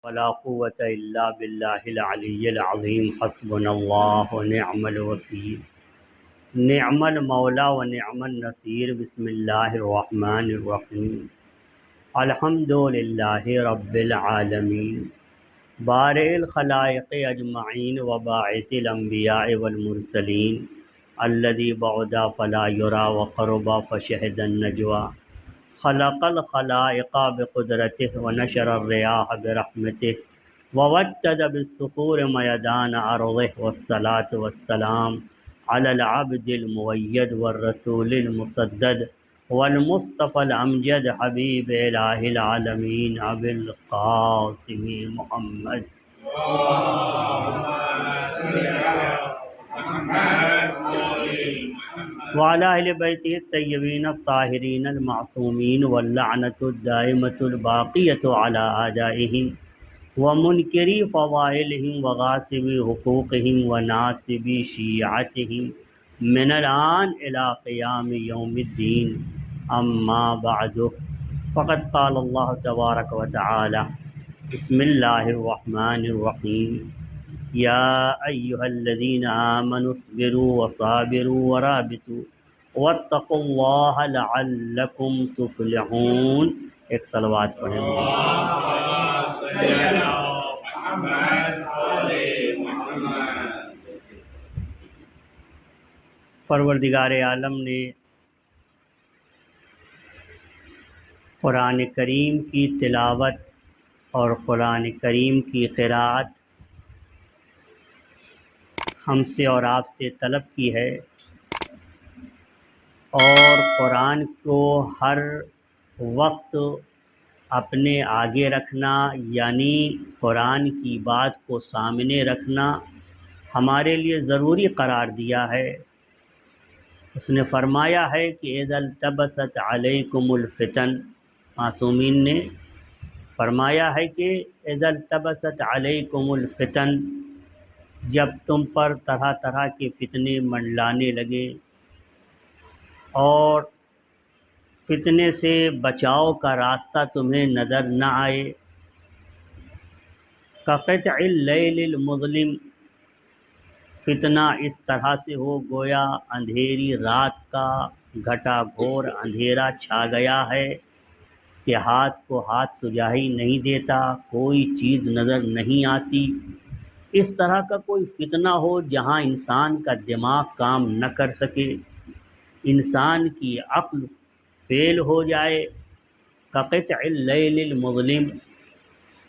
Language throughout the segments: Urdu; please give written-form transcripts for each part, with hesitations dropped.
ولا قوة إلا بالله العلي العظيم حسبنا الله ونعم الوكيل نعم المولى ونعم النصير بسم الله الرحمن الرحيم الحمد لله رب العالمين بارئ الخلائق أجمعين وباعث الأنبياء والمرسلين الذي بعد فلا يرى وقرب فشهد النجوى خلق الخلائق بقدرته ونشر الرياح برحمته ووتد بالصخور ميدان أرضه والصلاة والسلام على العبد المؤيد والرسول المسدد والمصطفى الأمجد حبيب إله العالمين أبي القاسم محمد وعلى أهل بيته الطيبين الطاهرين المعصومين واللعنة الدائمة الباقية على أعدائهم ومنكري فضائلهم وغاصبي حقوقهم وناصبي شيعتهم من الآن إلى قيام يوم الدين أما بعد فقد قال الله تبارك وتعالى بسم الله الرحمن الرحيم يا أيها الذين آمنوا اصبروا وصابروا ورابطوا واتقوا الله لعلكم تفلحون ایک صلوات پڑھیں پروردگار عالم نے قرآن کریم کی تلاوت اور قرآن کریم کی قراءت ہم سے اور آپ سے طلب کی ہے، اور قرآن کو ہر وقت اپنے آگے رکھنا، یعنی قرآن کی بات کو سامنے رکھنا ہمارے لیے ضروری قرار دیا ہے۔ اس نے فرمایا ہے کہ اذا التبست علیکم الفتن، معصومین نے فرمایا ہے کہ اذا التبست علیکم الفتن، جب تم پر طرح طرح کے فتنے منڈلانے لگے اور فتنے سے بچاؤ کا راستہ تمہیں نظر نہ آئے، کقطع اللیل المظلم، فتنہ اس طرح سے ہو گویا اندھیری رات کا گھٹا گھور اندھیرا چھا گیا ہے کہ ہاتھ کو ہاتھ سجائی نہیں دیتا، کوئی چیز نظر نہیں آتی۔ اس طرح کا کوئی فتنہ ہو جہاں انسان کا دماغ کام نہ کر سکے، انسان کی عقل فیل ہو جائے، کقطع اللیل المظلم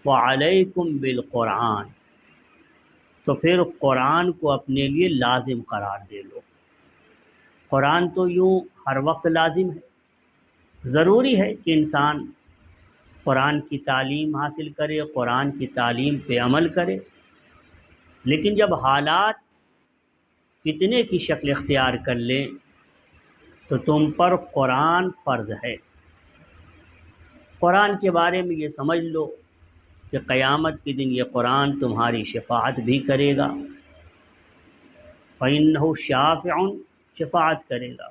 وعلیکم بالقرآن، تو پھر قرآن کو اپنے لیے لازم قرار دے لو۔ قرآن تو یوں ہر وقت لازم ہے، ضروری ہے کہ انسان قرآن کی تعلیم حاصل کرے، قرآن کی تعلیم پہ عمل کرے، لیکن جب حالات فتنے کی شکل اختیار کر لیں تو تم پر قرآن فرض ہے۔ قرآن کے بارے میں یہ سمجھ لو کہ قیامت کے دن یہ قرآن تمہاری شفاعت بھی کرے گا، فَإِنَّهُ شَافِعٌ، شفاعت کرے گا،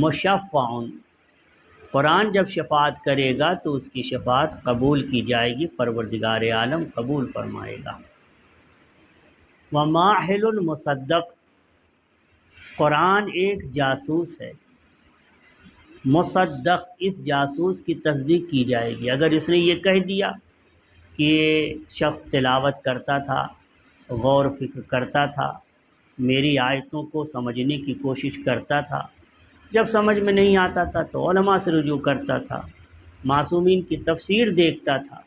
مشفع، قرآن جب شفاعت کرے گا تو اس کی شفاعت قبول کی جائے گی، پروردگار عالم قبول فرمائے گا۔ وَمَاحِلٌ مُصَدَّقٌ، قرآن ایک جاسوس ہے، مصدق، اس جاسوس کی تصدیق کی جائے گی۔ اگر اس نے یہ کہہ دیا کہ یہ شخص تلاوت کرتا تھا، غور و فکر کرتا تھا، میری آیتوں کو سمجھنے کی کوشش کرتا تھا، جب سمجھ میں نہیں آتا تھا تو علماء سے رجوع کرتا تھا، معصومین کی تفسیر دیکھتا تھا،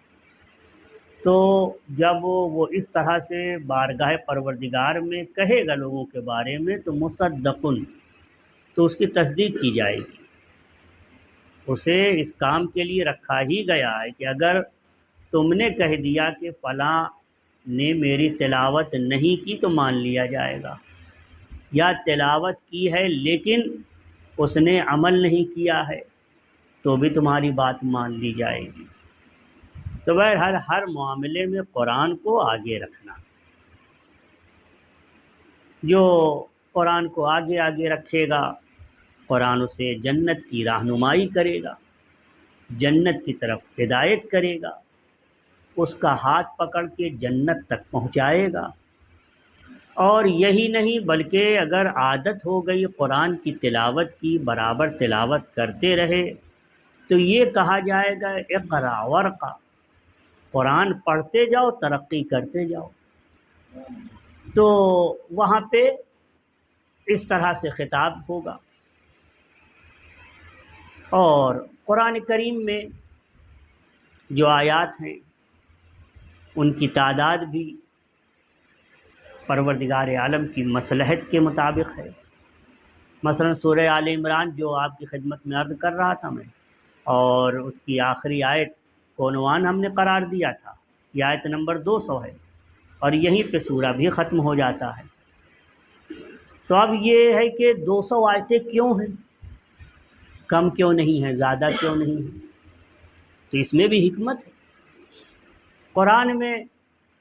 تو جب وہ اس طرح سے بارگاہ پروردگار میں کہے گا لوگوں کے بارے میں تو مصدقن، تو اس کی تصدیق کی جائے گی۔ اسے اس کام کے لیے رکھا ہی گیا ہے کہ اگر تم نے کہہ دیا کہ فلاں نے میری تلاوت نہیں کی تو مان لیا جائے گا، یا تلاوت کی ہے لیکن اس نے عمل نہیں کیا ہے تو بھی تمہاری بات مان لی جائے گی۔ تو بہرحال ہر معاملے میں قرآن کو آگے رکھنا، جو قرآن کو آگے آگے رکھے گا قرآن اسے جنت کی رہنمائی کرے گا، جنت کی طرف ہدایت کرے گا، اس کا ہاتھ پکڑ کے جنت تک پہنچائے گا۔ اور یہی نہیں بلکہ اگر عادت ہو گئی قرآن کی تلاوت کی، برابر تلاوت کرتے رہے، تو یہ کہا جائے گا اقرا ورقا، قرآن پڑھتے جاؤ ترقی کرتے جاؤ۔ تو وہاں پہ اس طرح سے خطاب ہوگا۔ اور قرآن کریم میں جو آیات ہیں ان کی تعداد بھی پروردگار عالم کی مصلحت کے مطابق ہے۔ مثلا سورہ آل عمران جو آپ کی خدمت میں عرض کر رہا تھا میں، اور اس کی آخری آیت کو عنوان ہم نے قرار دیا تھا، یہ آیت نمبر 200 ہے، اور یہیں پہ سورہ بھی ختم ہو جاتا ہے۔ تو اب یہ ہے کہ 200 آیتیں کیوں ہیں، کم کیوں نہیں ہیں، زیادہ کیوں نہیں ہیں؟ تو اس میں بھی حکمت ہے۔ قرآن میں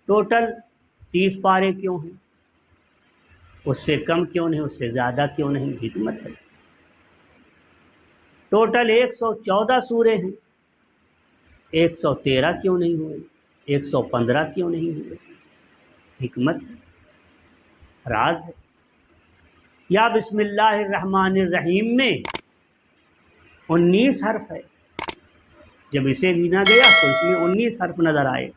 ٹوٹل 30 پارے کیوں ہیں، اس سے کم کیوں نہیں، اس سے زیادہ کیوں نہیں؟ حکمت ہے۔ ٹوٹل 114 سورے ہیں، 113 کیوں نہیں ہوئے، 115 کیوں نہیں ہوئے؟ حکمت ہے، راز ہے۔ یا بسم اللہ الرحمن الرحیم میں 19 حرف ہے، جب اسے گنا گیا تو اس میں 19 حرف نظر آئے۔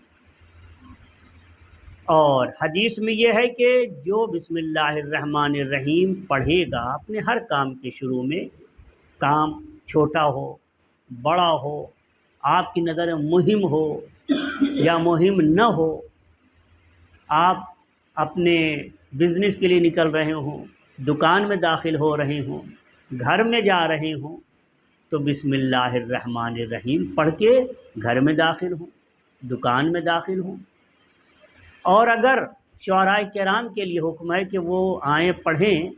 اور حدیث میں یہ ہے کہ جو بسم اللہ الرحمن الرحیم پڑھے گا اپنے ہر کام کے شروع میں، کام چھوٹا ہو بڑا ہو، آپ کی نظر مہم ہو یا مہم نہ ہو، آپ اپنے بزنس کے لیے نکل رہے ہوں، دکان میں داخل ہو رہے ہوں، گھر میں جا رہے ہوں، تو بسم اللہ الرحمن الرحیم پڑھ کے گھر میں داخل ہوں، دکان میں داخل ہوں۔ اور اگر شعراء کرام کے لیے حکم ہے کہ وہ آئیں پڑھیں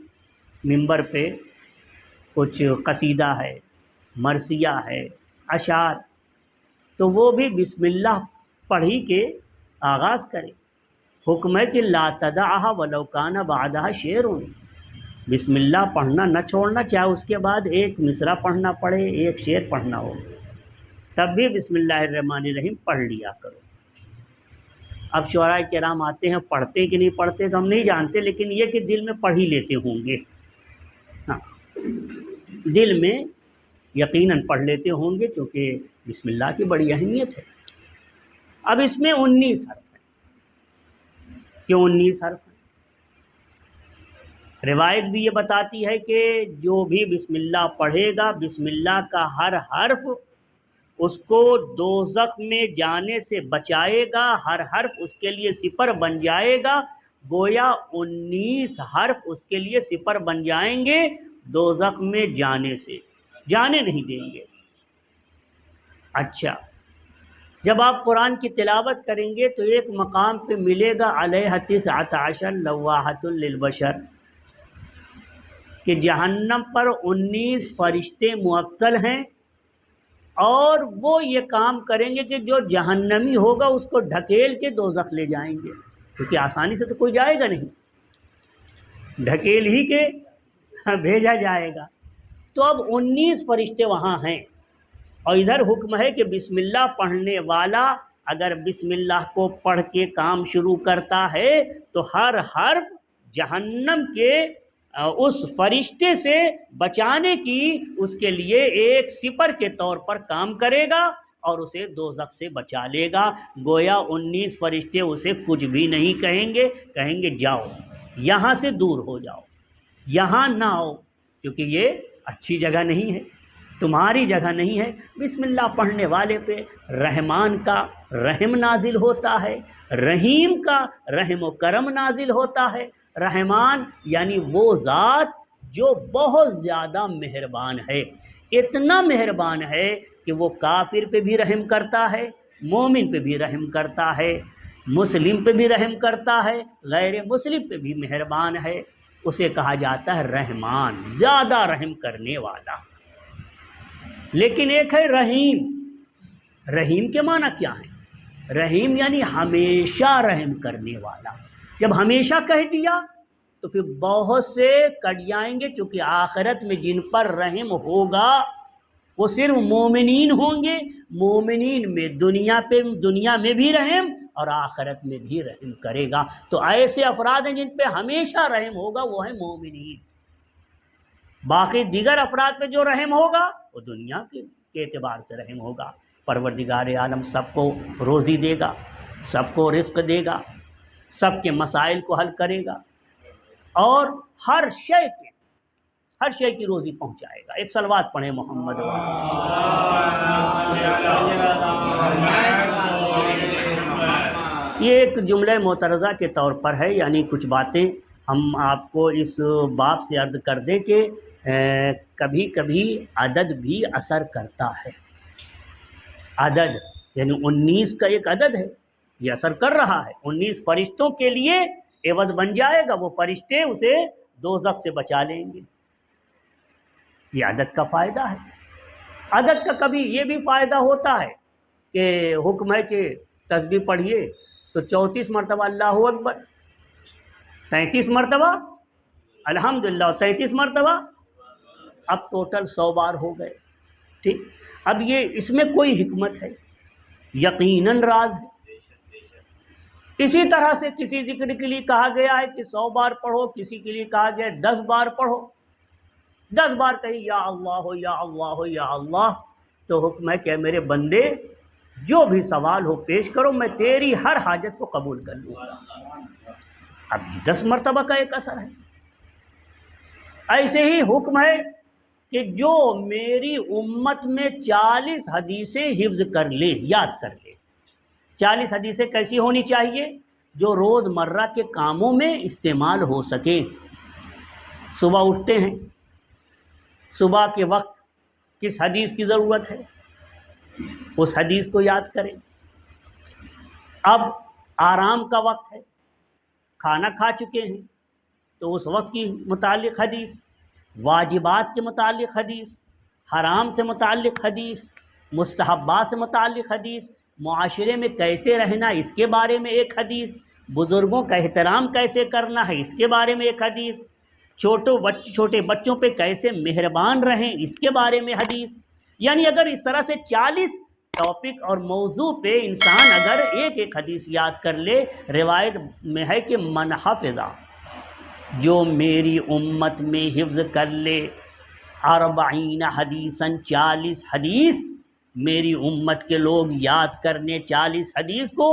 منبر پہ، کچھ قصیدہ ہے، مرثیہ ہے، اشعار، تو وہ بھی بسم اللہ پڑھی کے آغاز کرے۔ حکم ہے کہ لا تدعها ولو کان بعدها شعر، بسم اللہ پڑھنا نہ چھوڑنا، چاہے اس کے بعد ایک مصرع پڑھنا پڑے، ایک شعر پڑھنا ہو، تب بھی بسم اللہ الرحمن الرحیم پڑھ لیا کرو۔ اب شعراء کرام آتے ہیں، پڑھتے کہ نہیں پڑھتے تو ہم نہیں جانتے، لیکن یہ کہ دل میں پڑھ ہی لیتے ہوں گے، ہاں دل میں یقیناً پڑھ لیتے ہوں گے، چونکہ بسم اللہ کی بڑی اہمیت ہے۔ اب اس میں 19 حرف ہیں۔ کیوں 19 حرف ہیں؟ روایت بھی یہ بتاتی ہے کہ جو بھی بسم اللہ پڑھے گا، بسم اللہ کا ہر حرف اس کو دوزخ میں جانے سے بچائے گا، ہر حرف اس کے لیے سپر بن جائے گا، گویا 19 حرف اس کے لیے سپر بن جائیں گے دوزخ میں جانے سے، جانے نہیں دیں گے۔ اچھا، جب آپ قرآن کی تلاوت کریں گے تو ایک مقام پہ ملے گا علیہ 19 لواحۃ للبشر، کہ جہنم پر 19 فرشتے موکل ہیں، اور وہ یہ کام کریں گے کہ جو جہنمی ہوگا اس کو ڈھکیل کے دوزخ لے جائیں گے، کیونکہ آسانی سے تو کوئی جائے گا نہیں، ڈھکیل ہی کے بھیجا جائے گا۔ تو اب 19 فرشتے وہاں ہیں، اور ادھر حکم ہے کہ بسم اللہ پڑھنے والا اگر بسم اللہ کو پڑھ کے کام شروع کرتا ہے تو ہر حرف جہنم کے اس فرشتے سے بچانے کی اس کے لیے ایک سپر کے طور پر کام کرے گا، اور اسے دوزخ سے بچا لے گا۔ گویا 19 فرشتے اسے کچھ بھی نہیں کہیں گے، کہیں گے جاؤ یہاں سے دور ہو جاؤ، یہاں نہ آؤ، کیونکہ یہ اچھی جگہ نہیں ہے، تمہاری جگہ نہیں ہے۔ بسم اللہ پڑھنے والے پہ رحمان کا رحم نازل ہوتا ہے، رحیم کا رحم و کرم نازل ہوتا ہے۔ رحمان یعنی وہ ذات جو بہت زیادہ مہربان ہے، اتنا مہربان ہے کہ وہ کافر پہ بھی رحم کرتا ہے، مومن پہ بھی رحم کرتا ہے، مسلم پہ بھی رحم کرتا ہے، غیر مسلم پہ بھی مہربان ہے۔ اسے کہا جاتا ہے رحمان، زیادہ رحم کرنے والا۔ لیکن ایک ہے رحیم، رحیم کے معنی کیا ہے؟ رحیم یعنی ہمیشہ رحم کرنے والا۔ جب ہمیشہ کہہ دیا تو پھر بہت سے کٹ جائیں گے، چونکہ آخرت میں جن پر رحم ہوگا وہ صرف مومنین ہوں گے، مومنین میں دنیا میں بھی رحم اور آخرت میں بھی رحم کرے گا۔ تو ایسے افراد ہیں جن پہ ہمیشہ رحم ہوگا، وہ ہیں مومنین۔ باقی دیگر افراد پہ جو رحم ہوگا وہ دنیا کے اعتبار سے رحم ہوگا۔ پروردگار عالم سب کو روزی دے گا، سب کو رزق دے گا، سب کے مسائل کو حل کرے گا، اور ہر شے کی روزی پہنچائے گا۔ ایک صلوات پڑھیں محمد یہ ایک جملہ معترضہ کے طور پر ہے، یعنی کچھ باتیں ہم آپ کو اس باب سے عرض کر دیں کہ کبھی کبھی عدد بھی اثر کرتا ہے۔ عدد یعنی 19 کا ایک عدد ہے، یہ اثر کر رہا ہے۔ 19 فرشتوں کے لیے عوض بن جائے گا، وہ فرشتے اسے دوزخ سے بچا لیں گے۔ یہ عدد کا فائدہ ہے۔ عدد کا کبھی یہ بھی فائدہ ہوتا ہے کہ حکم ہے کہ تسبیح پڑھیے تو 34 مرتبہ اللہ اکبر، 33 مرتبہ الحمدللہ، 33 مرتبہ، اب ٹوٹل 100 بار ہو گئے۔ ٹھیک، اب یہ اس میں کوئی حکمت ہے، یقیناً راز ہے۔ اسی طرح سے کسی ذکر کے لیے کہا گیا ہے کہ 100 بار پڑھو، کسی کے لیے کہا گیا ہے 10 بار پڑھو۔ 10 بار کہی یا اللہ ہو یا اللہ ہو یا اللہ، تو حکم ہے کہ میرے بندے جو بھی سوال ہو پیش کرو، میں تیری ہر حاجت کو قبول کر لوں گا۔ اب 10 مرتبہ کا ایک اثر ہے۔ ایسے ہی حکم ہے کہ جو میری امت میں 40 حدیثیں حفظ کر لے، یاد کر لے۔ 40 حدیثیں کیسی ہونی چاہیے؟ جو روز مرہ کے کاموں میں استعمال ہو سکے۔ صبح اٹھتے ہیں، صبح کے وقت کس حدیث کی ضرورت ہے، اس حدیث کو یاد کریں۔ اب آرام کا وقت ہے، کھانا کھا چکے ہیں تو اس وقت کی متعلق حدیث، واجبات کے متعلق حدیث، حرام سے متعلق حدیث، مستحبات سے متعلق حدیث، معاشرے میں کیسے رہنا اس کے بارے میں ایک حدیث، بزرگوں کا احترام کیسے کرنا ہے اس کے بارے میں ایک حدیث، چھوٹے بچوں پہ کیسے مہربان رہیں اس کے بارے میں حدیث۔ یعنی اگر اس طرح سے 40 ٹاپک اور موضوع پہ انسان اگر ایک حدیث یاد کر لے، روایت میں ہے کہ من حفظ، جو میری امت میں حفظ کر لے 40 حدیثاً، 40 حدیث میری امت کے لوگ یاد کرنے 40 حدیث کو،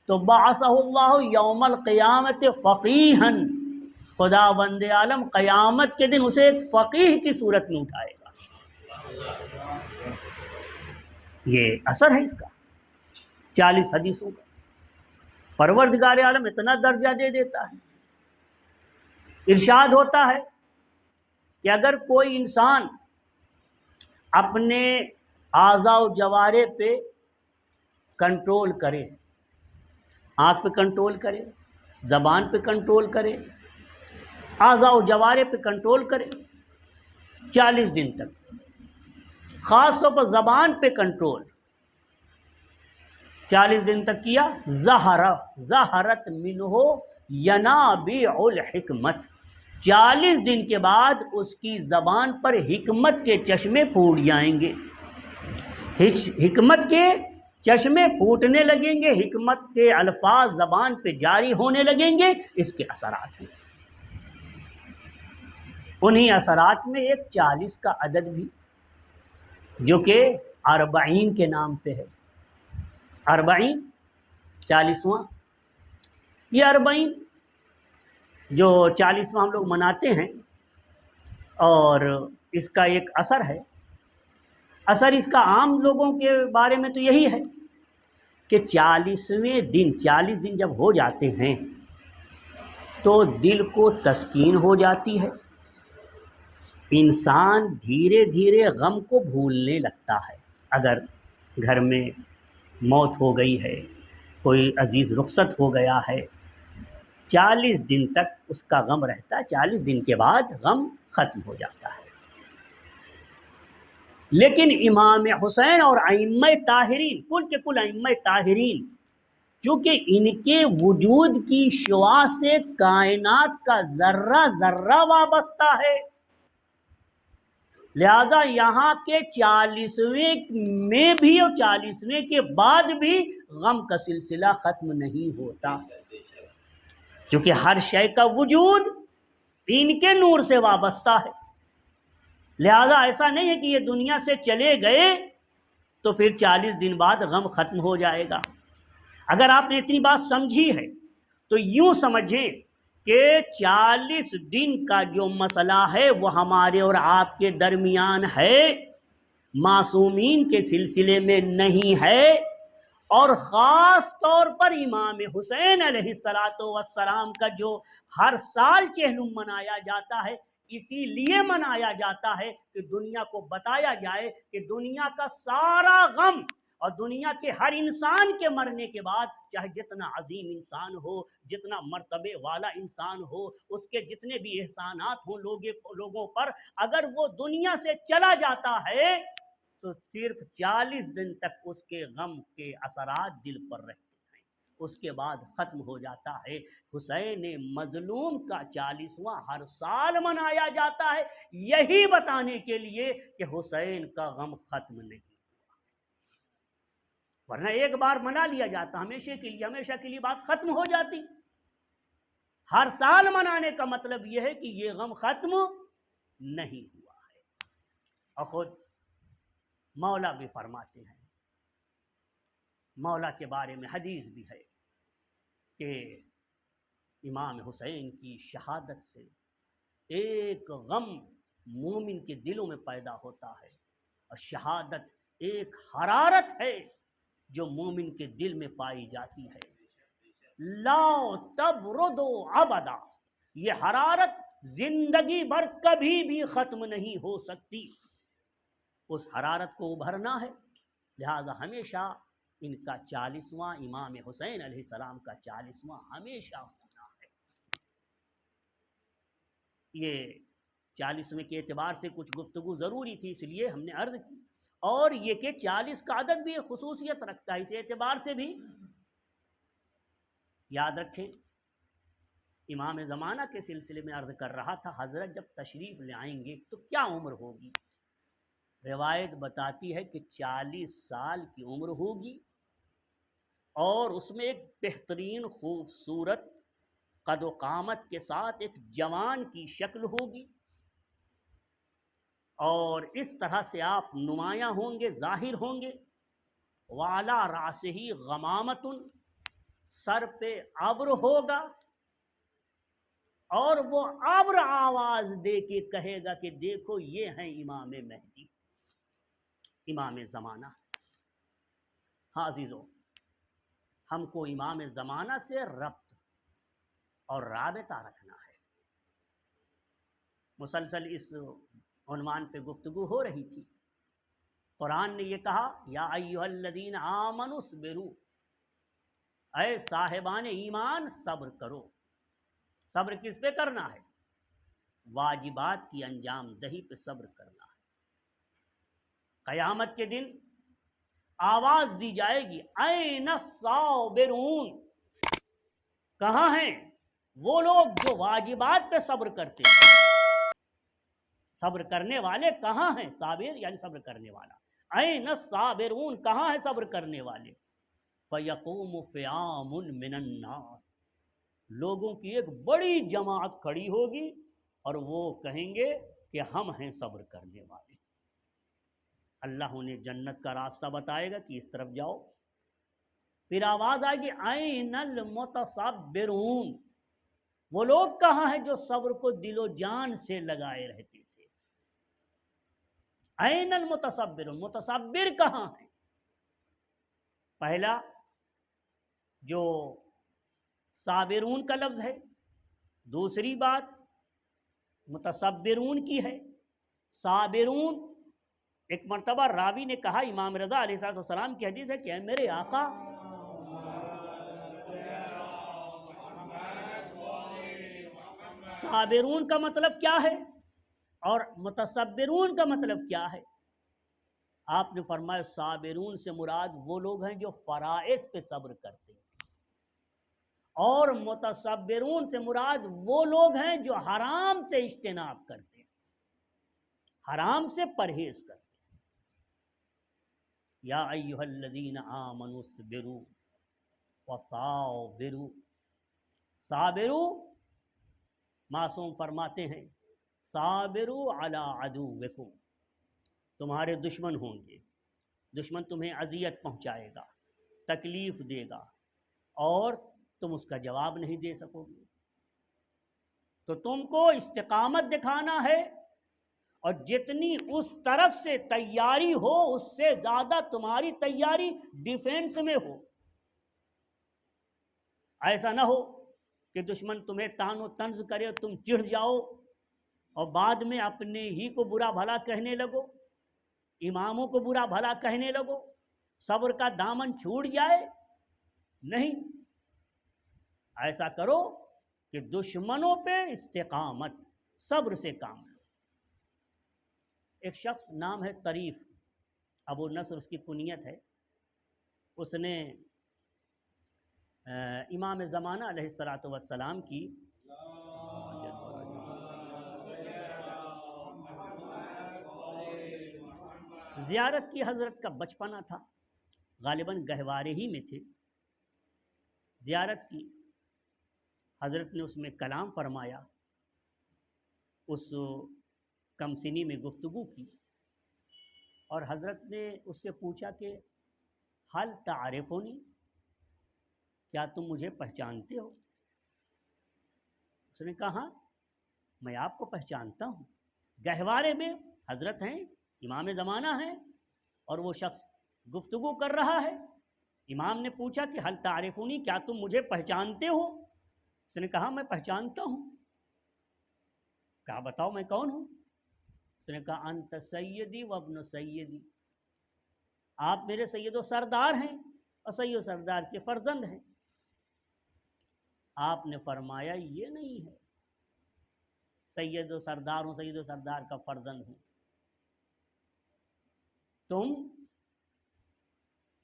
تو بعثہ اللہ یوم القیامت فقیہا، خدا بند عالم قیامت کے دن اسے ایک فقیہ کی صورت میں اٹھائے گا۔ یہ اثر ہے اس کا، 40 حدیثوں کا۔ پروردگار عالم اتنا درجہ دے دیتا ہے۔ ارشاد ہوتا ہے کہ اگر کوئی انسان اپنے اعضاء و جوارح پہ کنٹرول کرے، آنکھ پہ کنٹرول کرے، زبان پہ کنٹرول کرے، اعضاء و جوارح پہ کنٹرول کرے 40 دن تک، خاص طور پر زبان پہ کنٹرول 40 دن تک کیا، ظہرت منہ ینابیع الحکمت، 40 دن کے بعد اس کی زبان پر حکمت کے چشمے پھوٹ جائیں گے، حکمت کے چشمے پھوٹنے لگیں گے، حکمت کے الفاظ زبان پہ جاری ہونے لگیں گے۔ اس کے اثرات ہیں، انہی اثرات میں ایک 40 کا عدد بھی جو کہ 40 کے نام پہ ہے۔ 40 40واں، یہ 40 جو 40واں ہم لوگ مناتے ہیں، اور اس کا ایک اثر ہے۔ اثر اس کا عام لوگوں کے بارے میں تو یہی ہے کہ 40ویں دن، 40 دن جب ہو جاتے ہیں تو دل کو تسکین ہو جاتی ہے، انسان دھیرے دھیرے غم کو بھولنے لگتا ہے۔ اگر گھر میں موت ہو گئی ہے، کوئی عزیز رخصت ہو گیا ہے، 40 دن تک اس کا غم رہتا ہے، 40 دن کے بعد غم ختم ہو جاتا ہے۔ لیکن امام حسین اور ائمہ طاہرین، کل کے کل ائمہ طاہرین، چونکہ ان کے وجود کی شعاع سے کائنات کا ذرہ ذرہ وابستہ ہے، لہذا یہاں کے 40ویں میں بھی اور 40ویں کے بعد بھی غم کا سلسلہ ختم نہیں ہوتا، کیونکہ ہر شے کا وجود ان کے نور سے وابستہ ہے۔ لہذا ایسا نہیں ہے کہ یہ دنیا سے چلے گئے تو پھر 40 دن بعد غم ختم ہو جائے گا۔ اگر آپ نے اتنی بات سمجھی ہے تو یوں سمجھیں کہ 40 دن کا جو مسئلہ ہے وہ ہمارے اور آپ کے درمیان ہے، معصومین کے سلسلے میں نہیں ہے، اور خاص طور پر امام حسین علیہ السلام کا جو ہر سال چہلم منایا جاتا ہے، اسی لیے منایا جاتا ہے کہ دنیا کو بتایا جائے کہ دنیا کا سارا غم اور دنیا کے ہر انسان کے مرنے کے بعد، چاہے جتنا عظیم انسان ہو، جتنا مرتبے والا انسان ہو، اس کے جتنے بھی احسانات ہوں لوگوں پر، اگر وہ دنیا سے چلا جاتا ہے تو صرف 40 دن تک اس کے غم کے اثرات دل پر رہتے ہیں، اس کے بعد ختم ہو جاتا ہے۔ حسین مظلوم کا 40واں ہر سال منایا جاتا ہے، یہی بتانے کے لیے کہ حسین کا غم ختم نہیں، ورنہ ایک بار منا لیا جاتا ہمیشہ کے لیے بات ختم ہو جاتی۔ ہر سال منانے کا مطلب یہ ہے کہ یہ غم ختم نہیں ہوا ہے۔ اور خود مولا بھی فرماتے ہیں، مولا کے بارے میں حدیث بھی ہے کہ امام حسین کی شہادت سے ایک غم مومن کے دلوں میں پیدا ہوتا ہے، اور شہادت ایک حرارت ہے جو مومن کے دل میں پائی جاتی ہے، لا تبرد ابدا، یہ حرارت زندگی بھر کبھی بھی ختم نہیں ہو سکتی، اس حرارت کو ابھرنا ہے۔ لہذا ہمیشہ ان کا 40واں، امام حسین علیہ السلام کا 40واں ہمیشہ ہونا ہے۔ یہ 40ویں کے اعتبار سے کچھ گفتگو ضروری تھی، اس لیے ہم نے عرض کی، اور یہ کہ 40 کا عدد بھی ایک خصوصیت رکھتا ہے، اس اعتبار سے بھی یاد رکھیں۔ امام زمانہ کے سلسلے میں عرض کر رہا تھا، حضرت جب تشریف لے آئیں گے تو کیا عمر ہوگی؟ روایت بتاتی ہے کہ 40 سال کی عمر ہوگی، اور اس میں ایک بہترین خوبصورت قد و قامت کے ساتھ ایک جوان کی شکل ہوگی، اور اس طرح سے آپ نمایاں ہوں گے، ظاہر ہوں گے۔ وعلی رأسہ غمامۃ، سر پہ ابر ہوگا، اور وہ ابر آواز دے کے کہے گا کہ دیکھو یہ ہیں امام مہدی، امام زمانہ۔ ہاں عزیزو، ہم کو امام زمانہ سے ربط اور رابطہ رکھنا ہے۔ مسلسل اس عنوان پہ گفتگو ہو رہی تھی۔ قرآن نے یہ کہا، یا ایھا الذین آمنوا اصبروا، اے صاحبان ایمان صبر کرو۔ صبر کس پہ کرنا ہے؟ واجبات کی انجام دہی پہ صبر کرنا ہے۔ قیامت کے دن آواز دی جائے گی، این الصابرون، کہاں ہیں وہ لوگ جو واجبات پہ صبر کرتے ہیں؟ صبر کرنے والے کہاں ہیں؟ صابر یعنی صبر کرنے والا۔ این الصابرون، کہاں ہیں صبر کرنے والے؟ فیقوم فیام من الناس، لوگوں کی ایک بڑی جماعت کھڑی ہوگی اور وہ کہیں گے کہ ہم ہیں صبر کرنے والے۔ اللہ انہیں جنت کا راستہ بتائے گا کہ اس طرف جاؤ، پھر آواز آئے گی این المتصبرون، وہ لوگ کہاں ہیں جو صبر کو دل و جان سے لگائے رہتے تھے؟ این المتصبرون، متصبر کہاں ہیں؟ پہلا جو صابرون کا لفظ ہے، دوسری بات متصبرون کی ہے۔ صابرون، ایک مرتبہ راوی نے کہا، امام رضا علیہ السلام کی حدیث ہے کہ اے میرے آقا، صابرون کا مطلب کیا ہے اور متصبرون کا مطلب کیا ہے؟ آپ نے فرمایا صابرون سے مراد وہ لوگ ہیں جو فرائض پہ صبر کرتے ہیں، اور متصبرون سے مراد وہ لوگ ہیں جو حرام سے اجتناب کرتے ہیں۔ حرام سے پرہیز کرتے ہیں۔ یا ایھا الذین آمنوا اصبروا وصابروا، صابروا معصوم فرماتے ہیں صابروا علی عدوکم، تمہارے دشمن ہوں گے، دشمن تمہیں اذیت پہنچائے گا، تکلیف دے گا، اور تم اس کا جواب نہیں دے سکو گے، تو تم کو استقامت دکھانا ہے، اور جتنی اس طرف سے تیاری ہو اس سے زیادہ تمہاری تیاری ڈیفینس میں ہو۔ ایسا نہ ہو کہ دشمن تمہیں طعن و طنز کرے اور تم چڑھ جاؤ اور بعد میں اپنے ہی کو برا بھلا کہنے لگو، اماموں کو برا بھلا کہنے لگو، صبر کا دامن چھوٹ جائے۔ نہیں، ایسا کرو کہ دشمنوں پہ استقامت، صبر سے کام لو۔ ایک شخص نام ہے طریف، ابو نصر اس کی کنیت ہے، اس نے امام زمانہ علیہ الصلاۃ والسلام کی زیارت کی۔ حضرت کا بچپنا تھا، غالباً گہوارے ہی میں تھے، زیارت کی، حضرت نے اس میں کلام فرمایا، اس کم سنی میں گفتگو کی، اور حضرت نے اس سے پوچھا کہ حل تعرفونی، کیا تم مجھے پہچانتے ہو؟ اس نے کہا ہاں میں آپ کو پہچانتا ہوں۔ گہوارے میں حضرت ہیں، امام زمانہ ہیں، اور وہ شخص گفتگو کر رہا ہے۔ امام نے پوچھا کہ حل تعرفونی، کیا تم مجھے پہچانتے ہو؟ اس نے کہا میں پہچانتا ہوں۔ کہا بتاؤ میں کون ہوں؟ اس نے کہا انت سیدی و ابن سیدی، آپ میرے سید و سردار ہیں اور سید و سردار کے فرزند ہیں۔ آپ نے فرمایا یہ نہیں ہے، سید و سردار ہوں، سید و سردار کا فرزند ہوں، تم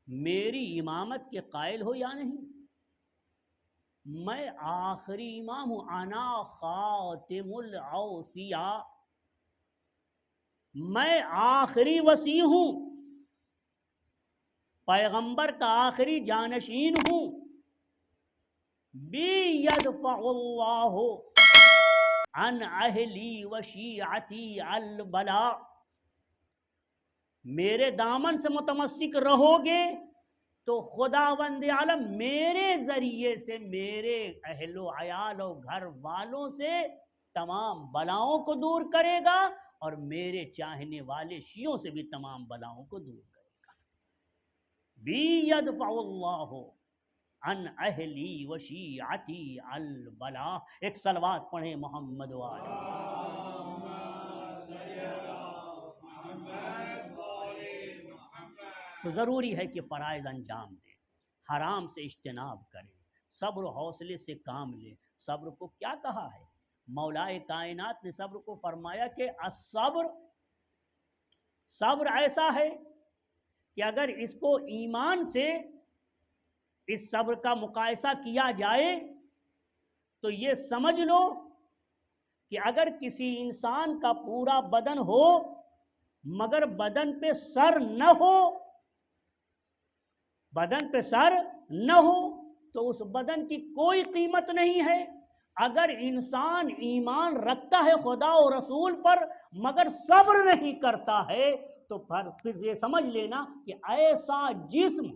میری امامت کے قائل ہو یا نہیں؟ میں آخری امام ہوں، انا خاتم الاوصیاء، میں آخری وصی ہوں، پیغمبر کا آخری جانشین ہوں۔ بی یدفع اللہ عن اہلی و شیعتی البلاء، میرے دامن سے متمسک رہو گے تو خداوند عالم میرے ذریعے سے میرے اہل و عیال و گھر والوں سے تمام بلاؤں کو دور کرے گا، اور میرے چاہنے والے شیعوں سے بھی تمام بلاؤں کو دور کرے گا۔ بی یدفع اللہ عن اہلی و شیعتی البلاء۔ ایک صلوات پڑھیں محمد والے۔ تو ضروری ہے کہ فرائض انجام دیں، حرام سے اجتناب کریں، صبر و حوصلے سے کام لیں۔ صبر کو کیا کہا ہے؟ مولا کائنات نے صبر کو فرمایا کہ الصبر، صبر ایسا ہے کہ اگر اس کو ایمان سے اس صبر کا مقایسہ کیا جائے تو یہ سمجھ لو کہ اگر کسی انسان کا پورا بدن ہو مگر بدن پہ سر نہ ہو، بدن پہ سر نہ ہو تو اس بدن کی کوئی قیمت نہیں ہے۔ اگر انسان ایمان رکھتا ہے خدا و رسول پر مگر صبر نہیں کرتا ہے تو پھر یہ سمجھ لینا کہ ایسا جسم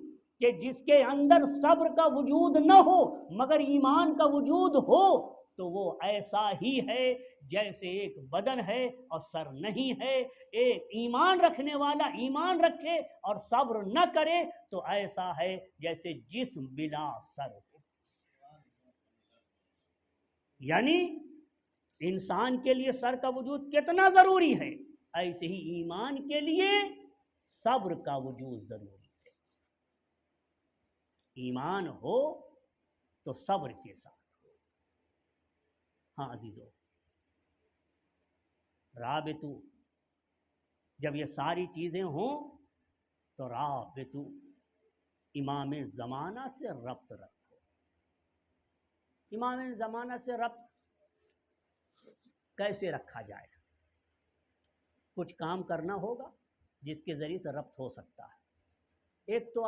کہ جس کے اندر صبر کا وجود نہ ہو مگر ایمان کا وجود ہو تو وہ ایسا ہی ہے جیسے ایک بدن ہے اور سر نہیں ہے۔ ایک ایمان رکھنے والا ایمان رکھے اور صبر نہ کرے تو ایسا ہے جیسے جسم بلا سر ہو۔ یعنی انسان کے لیے سر کا وجود کتنا ضروری ہے، ایسے ہی ایمان کے لیے صبر کا وجود ضروری ہے۔ ایمان ہو تو صبر کے ساتھ ہو۔ ہاں عزیزو، رابطو، جب یہ ساری چیزیں ہوں تو رابطو، امام زمانہ سے ربط رکھو۔ امام زمانہ سے ربط کیسے رکھا جائے؟ کچھ کام کرنا ہوگا جس کے ذریعے سے ربط ہو سکتا ہے۔ ایک تو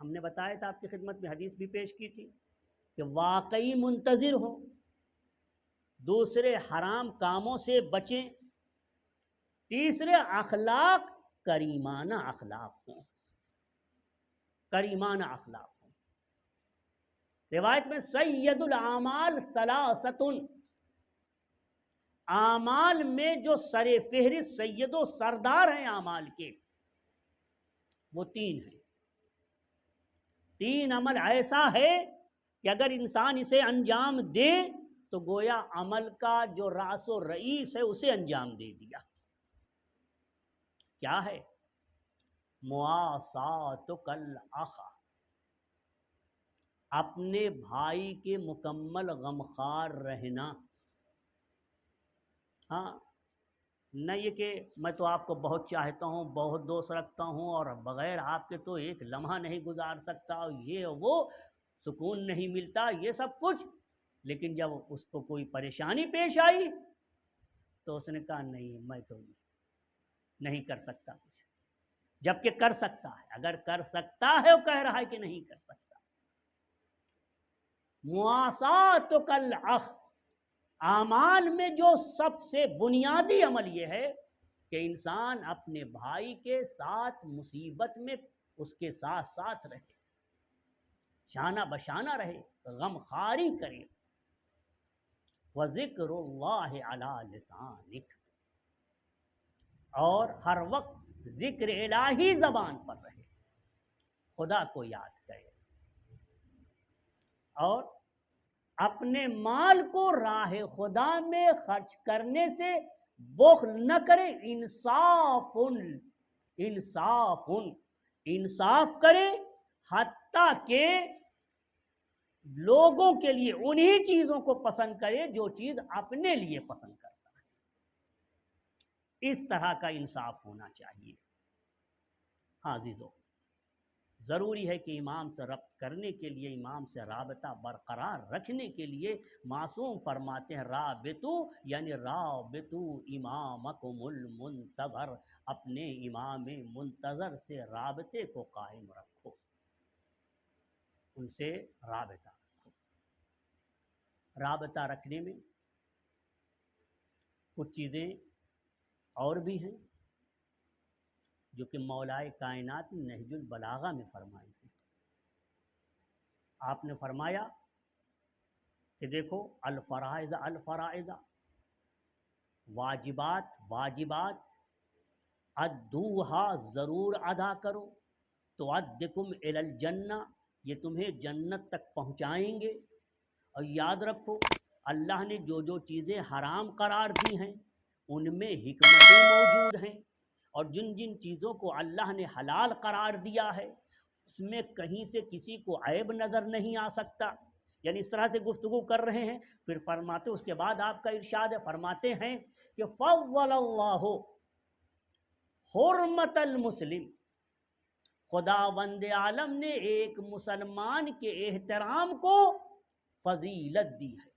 ہم نے بتایا تھا، آپ کی خدمت میں حدیث بھی پیش کی تھی کہ واقعی منتظر ہوں، دوسرے حرام کاموں سے بچیں، تیسرے اخلاق کریمانہ اخلاق ہوں، کریمانہ اخلاق ہوں۔ روایت میں سید الاعمال ثلاثۃ، اعمال میں جو سر فہرست سید و سردار ہیں اعمال کے، وہ تین ہیں۔ تین عمل ایسا ہے کہ اگر انسان اسے انجام دے تو گویا عمل کا جو راس و رئیس ہے اسے انجام دے دیا۔ کیا ہے؟ مواساتک الاخ، اپنے بھائی کے مکمل غمخوار رہنا۔ ہاں، نہ یہ کہ میں تو آپ کو بہت چاہتا ہوں، بہت دوست رکھتا ہوں اور بغیر آپ کے تو ایک لمحہ نہیں گزار سکتا، یہ وہ سکون نہیں ملتا، یہ سب کچھ۔ لیکن جب اس کو کوئی پریشانی پیش آئی تو اس نے کہا نہیں، میں تو نہیں کر سکتا کچھ، جبکہ کر سکتا ہے۔ اگر کر سکتا ہے وہ کہہ رہا ہے کہ نہیں کر سکتا۔ مواساتک الاخ، اعمال میں جو سب سے بنیادی عمل یہ ہے کہ انسان اپنے بھائی کے ساتھ مصیبت میں اس کے ساتھ ساتھ رہے، شانہ بشانہ رہے، غمخواری کرے۔ وَذِكْرُ اللَّهِ عَلَى لِسَانِكَ، اور ہر وقت ذکر الہی زبان پر رہے، خدا کو یاد کرے، اور اپنے مال کو راہ خدا میں خرچ کرنے سے بخل نہ کرے۔ انصاف کرے، حتیٰ کہ لوگوں کے لیے انہی چیزوں کو پسند کرے جو چیز اپنے لیے پسند کرتا ہے۔ اس طرح کا انصاف ہونا چاہیے۔ ہاں عزیزو، ضروری ہے کہ امام سے ربط کرنے کے لیے، امام سے رابطہ برقرار رکھنے کے لیے معصوم فرماتے ہیں رابطو، یعنی رابطو امامکم المنتظر، اپنے امام منتظر سے رابطے کو قائم رکھو، ان سے رابطہ رکھو۔ رابطہ رکھنے میں کچھ چیزیں اور بھی ہیں جو کہ مولا کائنات نے نہج البلاغہ میں فرمائی ہیں۔ آپ نے فرمایا کہ دیکھو، الفرائض الفرائض، واجبات ادوہا، ضرور ادا کرو، تودکم الی الجنہ، یہ تمہیں جنت تک پہنچائیں گے۔ اور یاد رکھو، اللہ نے جو جو چیزیں حرام قرار دی ہیں ان میں حکمتیں موجود ہیں، اور جن جن چیزوں کو اللہ نے حلال قرار دیا ہے اس میں کہیں سے کسی کو عیب نظر نہیں آ سکتا۔ یعنی اس طرح سے گفتگو کر رہے ہیں، پھر فرماتے، اس کے بعد آپ کا ارشاد ہے، فرماتے ہیں کہ فضل اللہ حرمت المسلم، خداوند عالم نے ایک مسلمان کے احترام کو فضیلت دی ہے،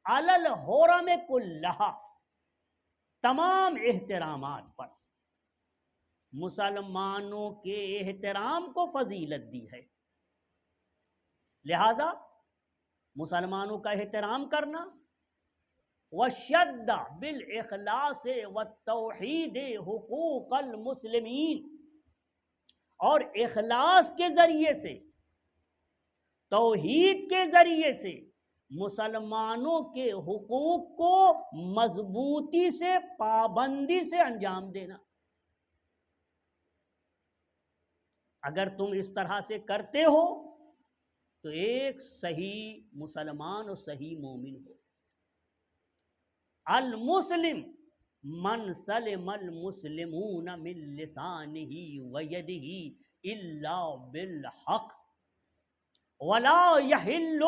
علی الحرم کلہا، تمام احترامات پر مسلمانوں کے احترام کو فضیلت دی ہے۔ لہذا مسلمانوں کا احترام کرنا، وشد بالاخلاص والتوحید حقوق المسلمین، اور اخلاص کے ذریعے سے، توحید کے ذریعے سے مسلمانوں کے حقوق کو مضبوطی سے، پابندی سے انجام دینا۔ اگر تم اس طرح سے کرتے ہو تو ایک صحیح مسلمان اور صحیح مومن ہو۔ المسلم من سلم المسلمون من لسانہ ویدہ الا بالحق ولا یحل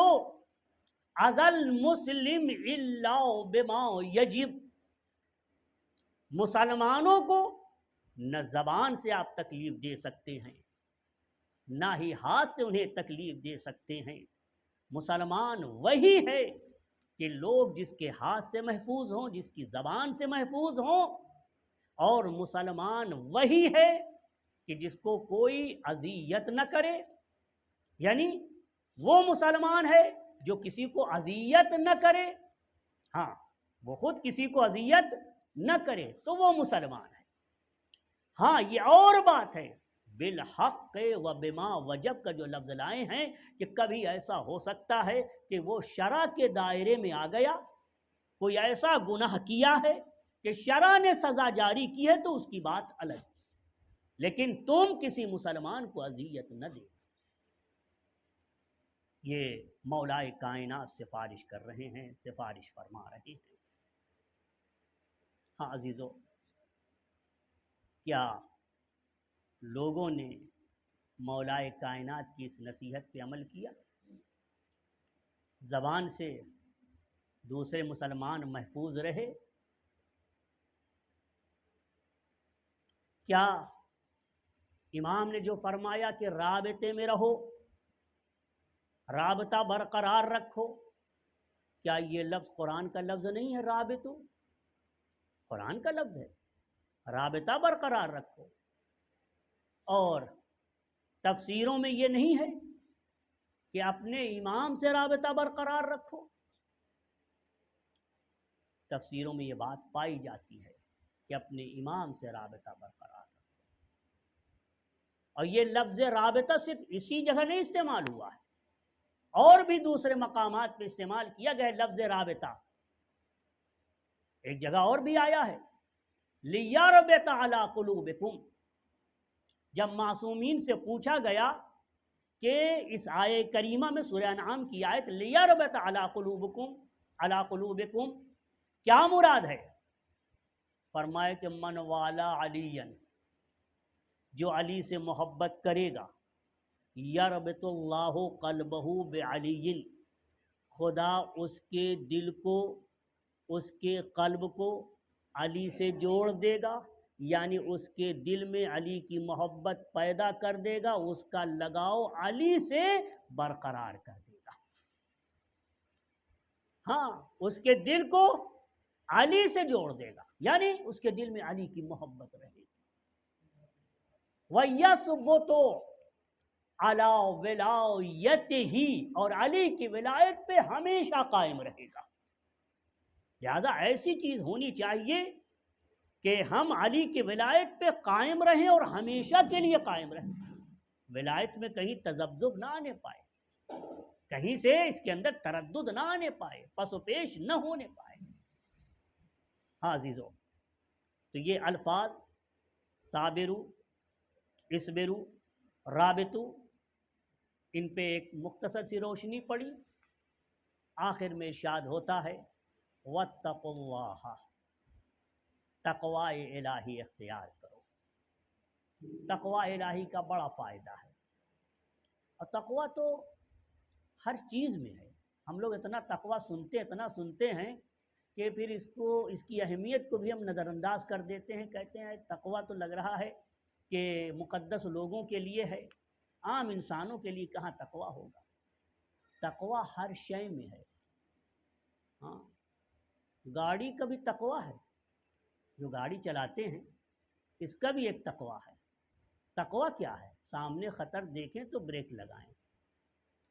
اذی المسلم الا بما یجب۔ مسلمانوں کو نہ زبان سے آپ تکلیف دے سکتے ہیں، نہ ہی ہاتھ سے انہیں تکلیف دے سکتے ہیں۔ مسلمان وہی ہے کہ لوگ جس کے ہاتھ سے محفوظ ہوں، جس کی زبان سے محفوظ ہوں، اور مسلمان وہی ہے کہ جس کو کوئی اذیت نہ کرے، یعنی وہ مسلمان ہے جو کسی کو اذیت نہ کرے، ہاں وہ خود کسی کو اذیت نہ کرے تو وہ مسلمان ہے۔ ہاں یہ اور بات ہے بالحق و بما وجب کا جو لفظ لائے ہیں کہ کبھی ایسا ہو سکتا ہے کہ وہ شرع کے دائرے میں آ گیا، کوئی ایسا گناہ کیا ہے کہ شرع نے سزا جاری کی ہے تو اس کی بات الگ، لیکن تم کسی مسلمان کو اذیت نہ دے۔ یہ مولائے کائنات سفارش کر رہے ہیں، سفارش فرما رہے ہیں۔ ہاں عزیزو، کیا لوگوں نے مولائے کائنات کی اس نصیحت پہ عمل کیا؟ زبان سے دوسرے مسلمان محفوظ رہے؟ کیا امام نے جو فرمایا کہ رابطے میں رہو، رابطہ برقرار رکھو، کیا یہ لفظ قرآن کا لفظ نہیں ہے؟ رابطو قرآن کا لفظ ہے، رابطہ برقرار رکھو۔ اور تفسیروں میں یہ نہیں ہے کہ اپنے امام سے رابطہ برقرار رکھو، تفسیروں میں یہ بات پائی جاتی ہے کہ اپنے امام سے رابطہ برقرار رکھو۔ اور یہ لفظ رابطہ صرف اسی جگہ نہیں استعمال ہوا ہے، اور بھی دوسرے مقامات پہ استعمال کیا گیا لفظ رابطہ۔ ایک جگہ اور بھی آیا ہے لِيَرْبِطَ عَلَىٰ قُلُوبِكُمْ، جب معصومین سے پوچھا گیا کہ اس آیہ کریمہ میں سورہ انعام کی آیت لِيَرْبِطَ عَلَىٰ قُلُوبِكُمْ کیا مراد ہے؟ فرمائے کہ من والا علی، جو علی سے محبت کرے گا، یربط اللہ قلبہ بعلی، خدا اس کے دل کو، اس کے قلب کو علی سے جوڑ دے گا، یعنی اس کے دل میں علی کی محبت پیدا کر دے گا، اس کا لگاؤ علی سے برقرار کر دے گا۔ ہاں اس کے دل کو علی سے جوڑ دے گا، یعنی اس کے دل میں علی کی محبت رہے گی۔ وَيَثْبُتُ عَلَىٰ وِلَایَتِهِ، اور علی کی ولایت پہ ہمیشہ قائم رہے گا۔ لہذا ایسی چیز ہونی چاہیے کہ ہم علی کی ولایت پہ قائم رہیں اور ہمیشہ کے لیے قائم رہیں، ولایت میں کہیں تذبذب نہ آنے پائے، کہیں سے اس کے اندر تردد نہ آنے پائے، پس و پیش نہ ہونے پائے۔ ہاں عزیزو، تو یہ الفاظ صابرو، اسبرو، رابطو، ان پہ ایک مختصر سی روشنی پڑی۔ آخر میں ارشاد ہوتا ہے وَاتَّقُوا اللَّهَ، تقوی الہی اختیار کرو۔ تقوی الہی کا بڑا فائدہ ہے، اور تقوی تو ہر چیز میں ہے۔ ہم لوگ اتنا تقوی اتنا سنتے ہیں کہ پھر اس کی اہمیت کو بھی ہم نظر انداز کر دیتے ہیں، کہتے ہیں تقوی تو لگ رہا ہے کہ مقدس لوگوں کے لیے ہے، عام انسانوں کے لیے کہاں تقوی ہوگا۔ تقوی ہر شے میں ہے۔ ہاں گاڑی کا بھی تقوی ہے، جو گاڑی چلاتے ہیں اس کا بھی ایک تقوی ہے۔ تقوی کیا ہے؟ سامنے خطر دیکھیں تو بریک لگائیں،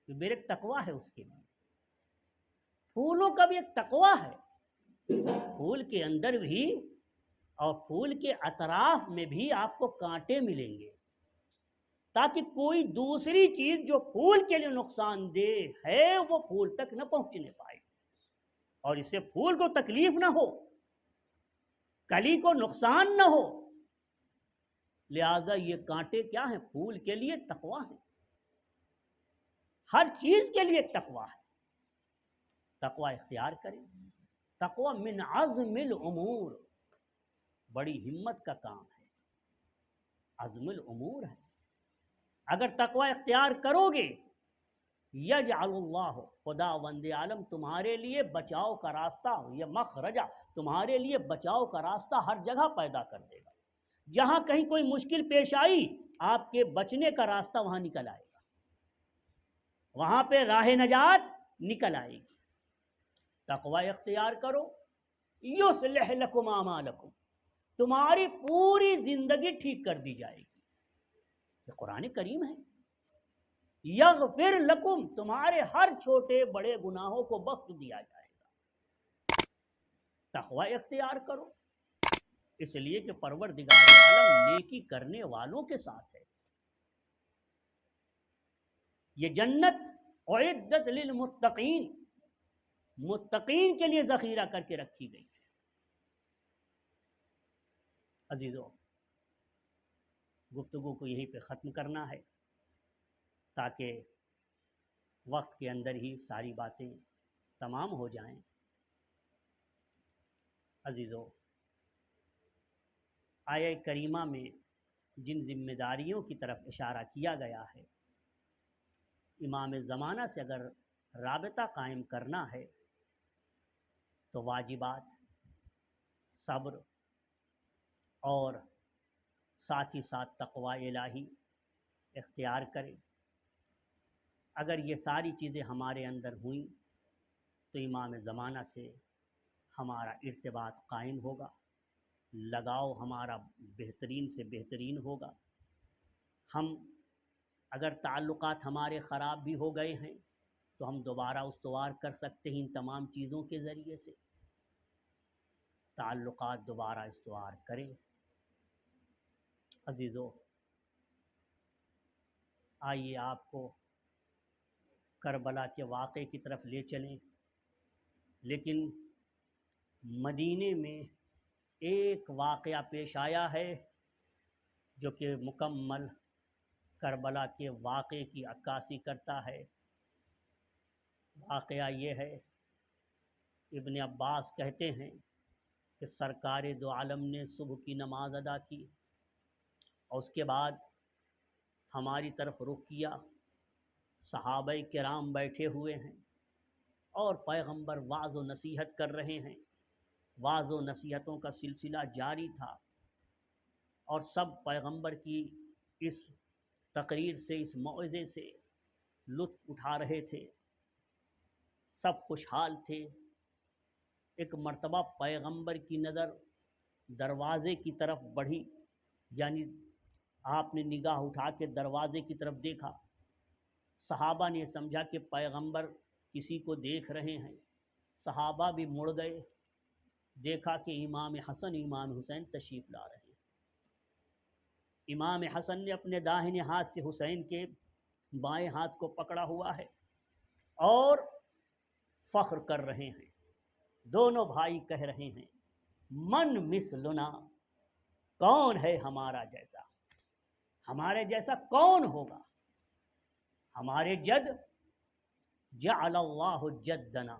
یہ بریک تقوی ہے اس کے لیے۔ پھولوں کا بھی ایک تقوی ہے، پھول کے اندر بھی اور پھول کے اطراف میں بھی آپ کو کانٹے ملیں گے، تاکہ کوئی دوسری چیز جو پھول کے لیے نقصان دہ ہے وہ پھول تک نہ پہنچنے پائے، اور اس سے پھول کو تکلیف نہ ہو، کلی کو نقصان نہ ہو۔ لہذا یہ کانٹے کیا ہیں؟ پھول کے لیے تقوی ہیں، ہر چیز کے لیے تقوی ہے۔ تقوی اختیار کریں۔ تقوی من عزم الامور، بڑی ہمت کا کام ہے، عزم الامور ہے۔ اگر تقوی اختیار کرو گے یجعل اللہ، خدا وند عالم تمہارے لیے بچاؤ کا راستہ، یہ مخرجہ، تمہارے لیے بچاؤ کا راستہ ہر جگہ پیدا کر دے گا۔ جہاں کہیں کوئی مشکل پیش آئی، آپ کے بچنے کا راستہ وہاں نکل آئے گا، وہاں پہ راہ نجات نکل آئے گی۔ تقوی اختیار کرو، یصلح لکم اعمالکم، تمہاری پوری زندگی ٹھیک کر دی جائے گی۔ یہ قرآن کریم ہے۔ یغفر لکم، تمہارے ہر چھوٹے بڑے گناہوں کو بخش دیا جائے گا۔ تقوی اختیار کرو، اس لیے کہ پروردگار عالم نیکی کرنے والوں کے ساتھ ہے۔ یہ جنت اعدت للمتقین، متقین کے لیے ذخیرہ کر کے رکھی گئی ہے۔ عزیزو، گفتگو کو یہیں پہ ختم کرنا ہے تاکہ وقت کے اندر ہی ساری باتیں تمام ہو جائیں۔ عزیزو، آیہ کریمہ میں جن ذمہ داریوں کی طرف اشارہ کیا گیا ہے، امام زمانہ سے اگر رابطہ قائم کرنا ہے تو واجبات، صبر اور ساتھ ہی ساتھ تقوی الہی اختیار کرے۔ اگر یہ ساری چیزیں ہمارے اندر ہوئیں تو امام زمانہ سے ہمارا ارتباط قائم ہوگا، لگاؤ ہمارا بہترین سے بہترین ہوگا۔ ہم اگر تعلقات ہمارے خراب بھی ہو گئے ہیں تو ہم دوبارہ استوار کر سکتے ہیں ان تمام چیزوں کے ذریعے سے۔ تعلقات دوبارہ استوار کریں۔ عزیزو، آئیے آپ کو کربلا کے واقعے کی طرف لے چلیں، لیکن مدینے میں ایک واقعہ پیش آیا ہے جو کہ مکمل کربلا کے واقعے کی عکاسی کرتا ہے۔ واقعہ یہ ہے، ابن عباس کہتے ہیں کہ سرکار دو عالم نے صبح کی نماز ادا کی اور اس کے بعد ہماری طرف رخ کیا۔ صحابہ کرام بیٹھے ہوئے ہیں اور پیغمبر وعظ و نصیحت کر رہے ہیں۔ وعظ و نصیحتوں کا سلسلہ جاری تھا اور سب پیغمبر کی اس تقریر سے، اس موعظے سے لطف اٹھا رہے تھے، سب خوشحال تھے۔ ایک مرتبہ پیغمبر کی نظر دروازے کی طرف بڑھی، یعنی آپ نے نگاہ اٹھا کے دروازے کی طرف دیکھا۔ صحابہ نے سمجھا کہ پیغمبر کسی کو دیکھ رہے ہیں، صحابہ بھی مڑ گئے، دیکھا کہ امام حسن امام حسین تشریف لا رہے ہیں۔ امام حسن نے اپنے داہنے ہاتھ سے حسین کے بائیں ہاتھ کو پکڑا ہوا ہے اور فخر کر رہے ہیں۔ دونوں بھائی کہہ رہے ہیں، من مثلنا، کون ہے ہمارا جیسا، ہمارے جیسا کون ہوگا، ہمارے جد جعل اللہ جدنا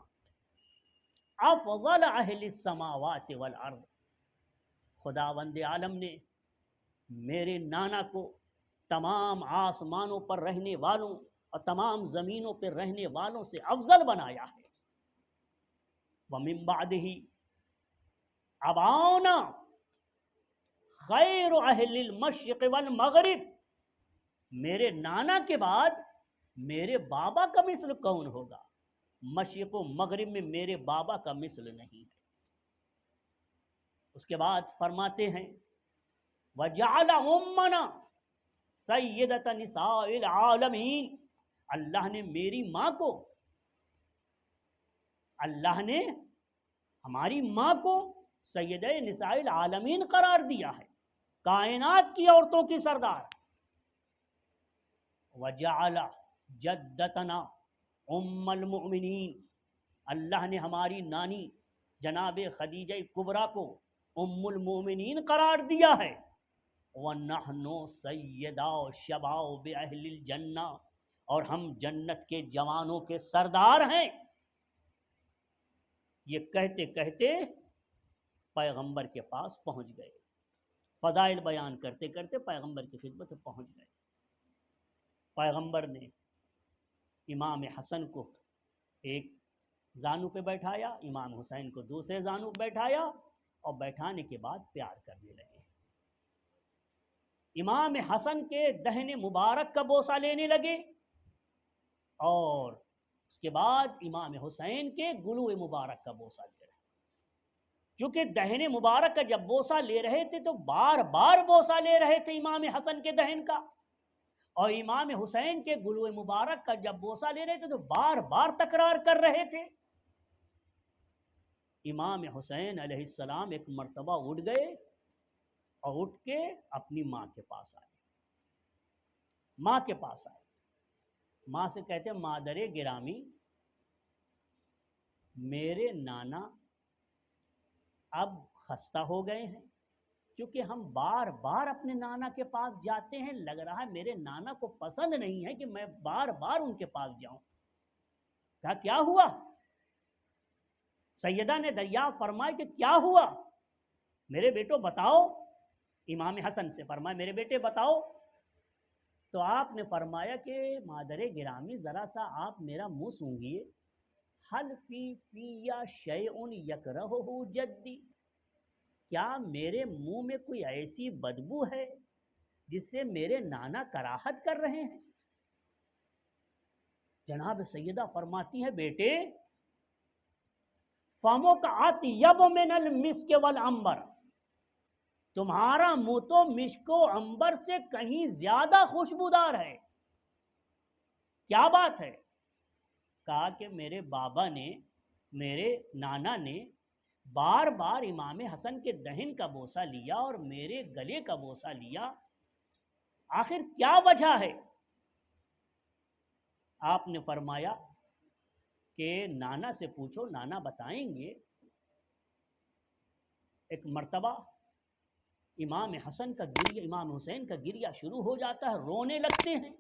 افضل اہل السماوات والارض، خداوند عالم نے میرے نانا کو تمام آسمانوں پر رہنے والوں اور تمام زمینوں پر رہنے والوں سے افضل بنایا ہے۔ وَمِن بَعْدِهِ أَبَانَا خَيْرُ أَهْلِ الْمَشْرِقِ وَالْمَغْرِبِ، میرے نانا کے بعد میرے بابا کا مثل کون ہوگا، مشرق و مغرب میں میرے بابا کا مثل نہیں ہے۔ اس کے بعد فرماتے ہیں وَجَعَلَ أُمَّنَا سَيِّدَةَ نِسَاءِ الْعَالَمِينَ، اللہ نے میری ماں کو، اللہ نے ہماری ماں کو سیدہ نساء العالمین قرار دیا ہے، کائنات کی عورتوں کی سردار۔ وَجَعَلَ جَدَّتَنَا أُمَّ الْمُؤْمِنِينَ، اللہ نے ہماری نانی جناب خدیجہ کبریٰ کو ام المؤمنین قرار دیا ہے۔ وَنَحْنُ سَيِّدَا شَبَابِ أَهْلِ الْجَنَّةِ، اور ہم جنت کے جوانوں کے سردار ہیں۔ یہ کہتے کہتے پیغمبر کے پاس پہنچ گئے، فضائل بیان کرتے کرتے پیغمبر کی خدمت میں پہنچ گئے۔ پیغمبر نے امام حسن کو ایک زانو پہ بیٹھایا، امام حسین کو دوسرے زانو پہ بیٹھایا اور بیٹھانے کے بعد پیار کرنے لگے۔ امام حسن کے دہن مبارک کا بوسہ لینے لگے اور اس کے بعد امام حسین کے گلو مبارک کا بوسہ لے رہے۔ کیونکہ دہن مبارک کا جب بوسہ لے رہے تھے تو بار بار بوسہ لے رہے تھے امام حسن کے دہن کا، اور امام حسین کے گلو مبارک کا جب بوسہ لے رہے تھے تو بار بار تکرار کر رہے تھے۔ امام حسین علیہ السلام ایک مرتبہ اٹھ گئے اور اٹھ کے اپنی ماں کے پاس آئے، ماں کے پاس آئے، ماں سے کہتے ہیں مادر گرامی، میرے نانا اب خستہ ہو گئے ہیں، کیونکہ ہم بار بار اپنے نانا کے پاس جاتے ہیں، لگ رہا ہے میرے نانا کو پسند نہیں ہے کہ میں بار بار ان کے پاس جاؤں۔ کہا کیا ہوا؟ سیدہ نے دریافت فرمایا کہ کیا ہوا میرے بیٹو بتاؤ۔ امام حسن سے فرمایا میرے بیٹے بتاؤ۔ تو آپ نے فرمایا کہ مادر گرامی ذرا سا آپ میرا منہ سونگھیے، حل فی شیء یکرہہ جدی، کیا میرے منہ میں کوئی ایسی بدبو ہے جس سے میرے نانا کراہت کر رہے ہیں؟ جناب سیدہ فرماتی ہیں بیٹے فمک اطیب من المسک والعنبر، تمہارا منہ تو مشک و عنبر سے کہیں زیادہ خوشبودار ہے۔ کیا بات ہے؟ کہا کہ میرے بابا نے، میرے نانا نے بار بار امام حسن کے دہن کا بوسہ لیا اور میرے گلے کا بوسہ لیا، آخر کیا وجہ ہے؟ آپ نے فرمایا کہ نانا سے پوچھو، نانا بتائیں گے۔ ایک مرتبہ امام حسن کا گریہ، امام حسین کا گریہ شروع ہو جاتا ہے، رونے لگتے ہیں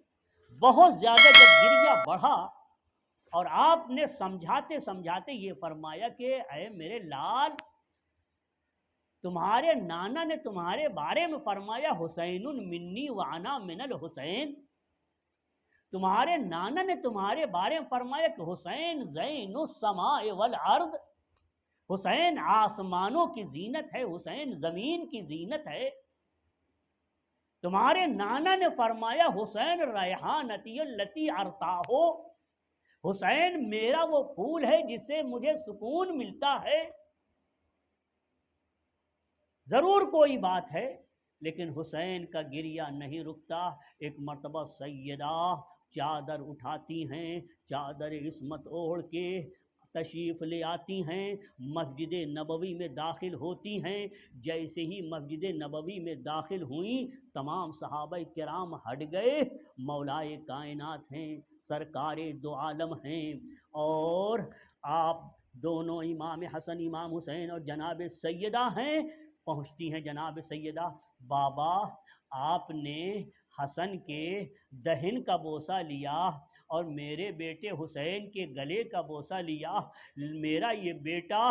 بہت زیادہ۔ جب گریہ بڑھا اور آپ نے سمجھاتے سمجھاتے یہ فرمایا کہ اے میرے لال، تمہارے نانا نے تمہارے بارے میں فرمایا حسین منی وانا من الحسین، تمہارے نانا نے تمہارے بارے میں فرمایا کہ حسین زین السماء والارض، حسین آسمانوں کی زینت ہے، حسین زمین کی زینت ہے۔ تمہارے نانا نے فرمایا حسین ریحانتی التی ارتاہو، حسین میرا وہ پھول ہے جس سے مجھے سکون ملتا ہے۔ ضرور کوئی بات ہے، لیکن حسین کا گریہ نہیں رکتا۔ ایک مرتبہ سیدہ چادر اٹھاتی ہیں، چادر عصمت اوڑھ کے تشریف لے آتی ہیں، مسجد نبوی میں داخل ہوتی ہیں۔ جیسے ہی مسجد نبوی میں داخل ہوئیں تمام صحابہ کرام ہٹ گئے، مولائے کائنات ہیں، سرکار دو عالم ہیں، اور آپ دونوں امام حسن امام حسین اور جناب سیدہ ہیں۔ پہنچتی ہیں جناب سیدہ، بابا آپ نے حسن کے دہن کا بوسہ لیا اور میرے بیٹے حسین کے گلے کا بوسہ لیا، میرا یہ بیٹا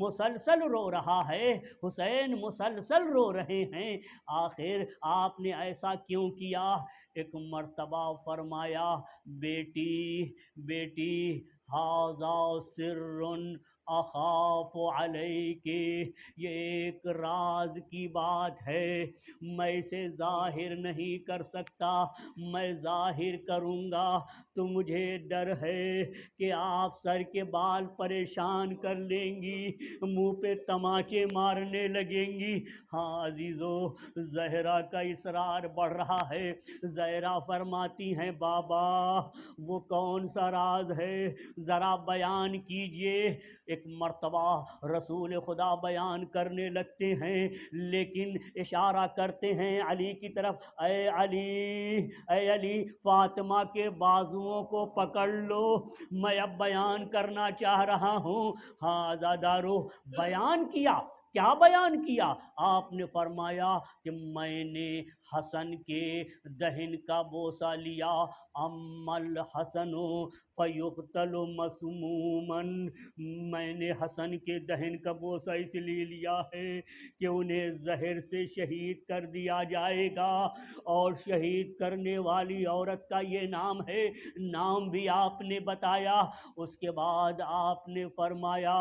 مسلسل رو رہا ہے، حسین مسلسل رو رہے ہیں، آخر آپ نے ایسا کیوں کیا؟ ایک مرتبہ فرمایا بیٹی بیٹی ھذا سر اخاف علیک، یہ ایک راز کی بات ہے، میں اسے ظاہر نہیں کر سکتا، میں ظاہر کروں گا تو مجھے ڈر ہے کہ آپ سر کے بال پریشان کر لیں گی، منہ پہ تماچے مارنے لگیں گی۔ ہاں عزیزو، زہرا کا اصرار بڑھ رہا ہے۔ زہرا فرماتی ہیں بابا وہ کون سا راز ہے، ذرا بیان کیجئے۔ ایک مرتبہ رسول خدا بیان کرنے لگتے ہیں، لیکن اشارہ کرتے ہیں علی کی طرف، اے علی فاطمہ کے بازوؤں کو پکڑ لو، میں اب بیان کرنا چاہ رہا ہوں۔ ہاں عزادارو، بیان کیا۔ کیا بیان کیا؟ آپ نے فرمایا کہ میں نے حسن کے دہن کا بوسہ لیا، اما الحسن فیقتل مسموما، میں نے حسن کے دہن کا بوسہ اس لیے لیا ہے کہ انہیں زہر سے شہید کر دیا جائے گا، اور شہید کرنے والی عورت کا یہ نام ہے، نام بھی آپ نے بتایا۔ اس کے بعد آپ نے فرمایا